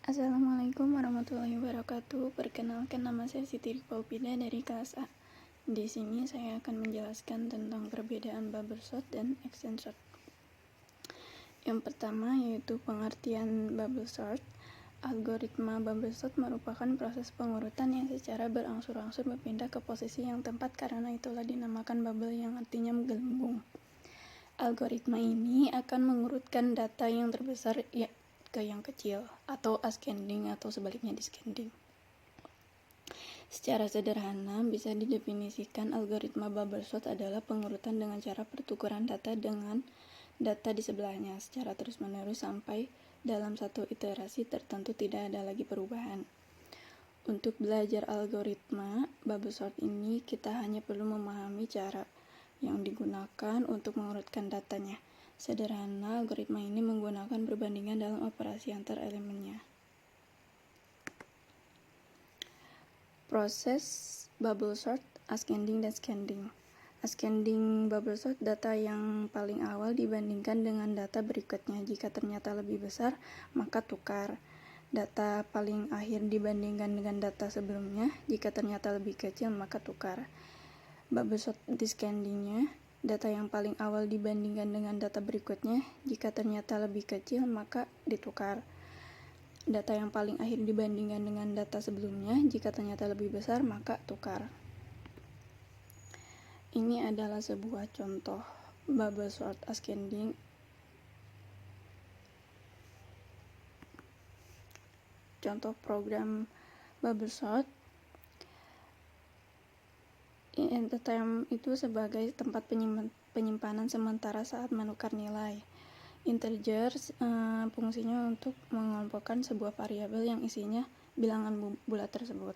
Assalamualaikum warahmatullahi wabarakatuh. Perkenalkan, nama saya Siti Paupida dari kelas A. Di sini saya akan menjelaskan tentang perbedaan bubble sort dan extend sort. Yang pertama yaitu pengertian bubble sort. Algoritma bubble sort merupakan proses pengurutan yang secara berangsur-angsur berpindah ke posisi yang tepat, karena itulah dinamakan bubble, yang artinya menggelembung. Algoritma ini akan mengurutkan data yang terbesar ke yang kecil, atau ascending atau sebaliknya descending. Secara sederhana bisa didefinisikan algoritma bubble sort adalah pengurutan dengan cara pertukaran data dengan data di sebelahnya secara terus-menerus sampai dalam satu iterasi tertentu tidak ada lagi perubahan. Untuk belajar algoritma bubble sort ini, kita hanya perlu memahami cara yang digunakan untuk mengurutkan datanya. Sederhana, algoritma ini menggunakan perbandingan dalam operasi antar elemennya. Proses bubble sort, ascending dan descending. Ascending bubble sort, data yang paling awal dibandingkan dengan data berikutnya. Jika ternyata lebih besar, maka tukar. Data paling akhir dibandingkan dengan data sebelumnya. Jika ternyata lebih kecil, maka tukar. Bubble sort descendingnya, data yang paling awal dibandingkan dengan data berikutnya. Jika ternyata lebih kecil, maka ditukar. Data yang paling akhir dibandingkan dengan data sebelumnya. Jika ternyata lebih besar, maka tukar. Ini adalah sebuah contoh bubble sort ascending. Contoh program bubble sort. Time itu sebagai tempat penyimpanan sementara saat menukar nilai. Integer fungsinya untuk mengelompokkan sebuah variabel yang isinya bilangan bulat tersebut.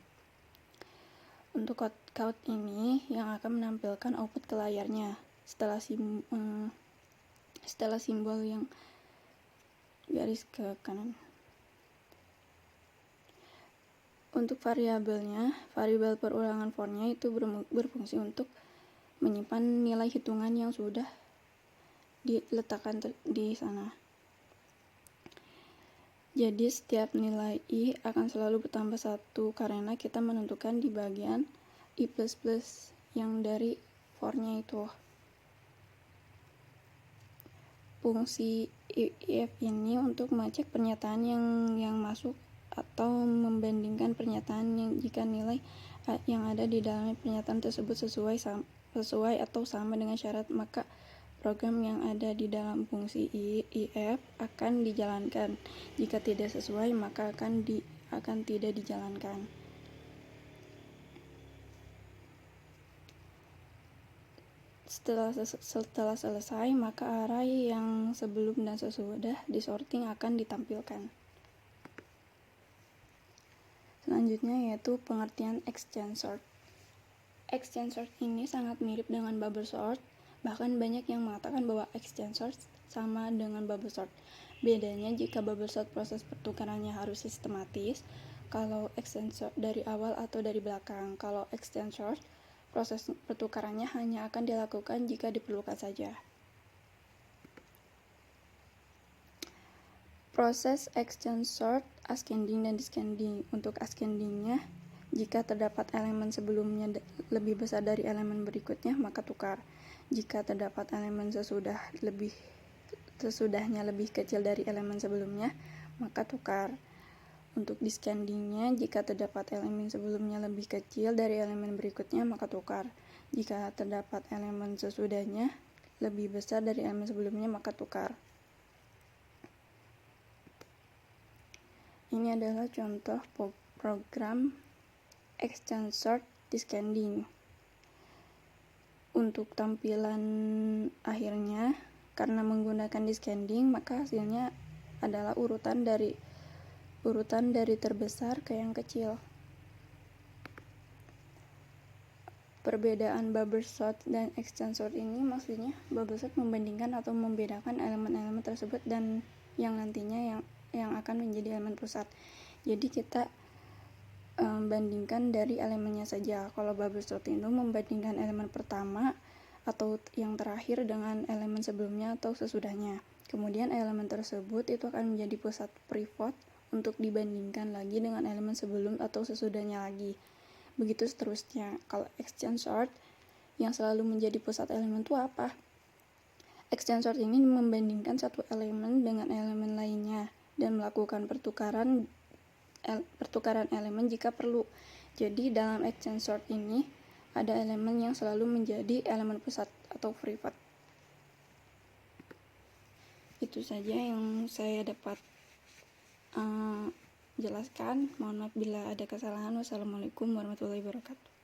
Untuk count ini yang akan menampilkan output ke layarnya setelah simbol yang garis ke kanan. Untuk variabelnya, variabel perulangan for-nya itu berfungsi untuk menyimpan nilai hitungan yang sudah diletakkan di sana. Jadi setiap nilai i akan selalu bertambah 1 karena kita menentukan di bagian i++ yang dari for-nya itu. Fungsi if ini untuk mengecek pernyataan yang masuk atau membandingkan pernyataan yang jika nilai yang ada di dalam pernyataan tersebut sesuai atau sama dengan syarat, maka program yang ada di dalam fungsi if akan dijalankan. Jika tidak sesuai, maka akan tidak dijalankan. Setelah selesai, maka array yang sebelum dan sesudah disorting akan ditampilkan. Selanjutnya yaitu pengertian extend sort. Extend sort ini sangat mirip dengan bubble sort. Bahkan banyak yang mengatakan bahwa extend sort sama dengan bubble sort. Bedanya jika bubble sort proses pertukarannya harus sistematis, kalau extend sort dari awal atau dari belakang. Kalau extend sort, proses pertukarannya hanya akan dilakukan jika diperlukan saja. Proses extend sort, ascending dan descending. Untuk ascendingnya, jika terdapat elemen sebelumnya lebih besar dari elemen berikutnya, maka tukar. Jika terdapat elemen sesudahnya lebih kecil dari elemen sebelumnya, maka tukar. Untuk descendingnya, jika terdapat elemen sebelumnya lebih kecil dari elemen berikutnya, maka tukar. Jika terdapat elemen sesudahnya lebih besar dari elemen sebelumnya, maka tukar. Ini adalah contoh program extend sort descending. Untuk tampilan akhirnya, karena menggunakan descending, maka hasilnya adalah urutan dari terbesar ke yang kecil. Perbedaan bubble sort dan extend sort ini maksudnya bubble sort membandingkan atau membedakan elemen-elemen tersebut dan yang nantinya yang akan menjadi elemen pusat. Jadi kita bandingkan dari elemennya saja. Kalau bubble sort itu membandingkan elemen pertama atau yang terakhir dengan elemen sebelumnya atau sesudahnya. Kemudian elemen tersebut itu akan menjadi pusat pivot untuk dibandingkan lagi dengan elemen sebelum atau sesudahnya lagi. Begitu seterusnya. Kalau exchange sort yang selalu menjadi pusat elemen itu apa? Exchange sort ini membandingkan satu elemen dengan elemen lainnya dan melakukan pertukaran elemen jika perlu. Jadi dalam exchange sort ini ada elemen yang selalu menjadi elemen pusat atau privat. Itu saja yang saya dapat jelaskan. Mohon maaf bila ada kesalahan. Wassalamualaikum warahmatullahi wabarakatuh.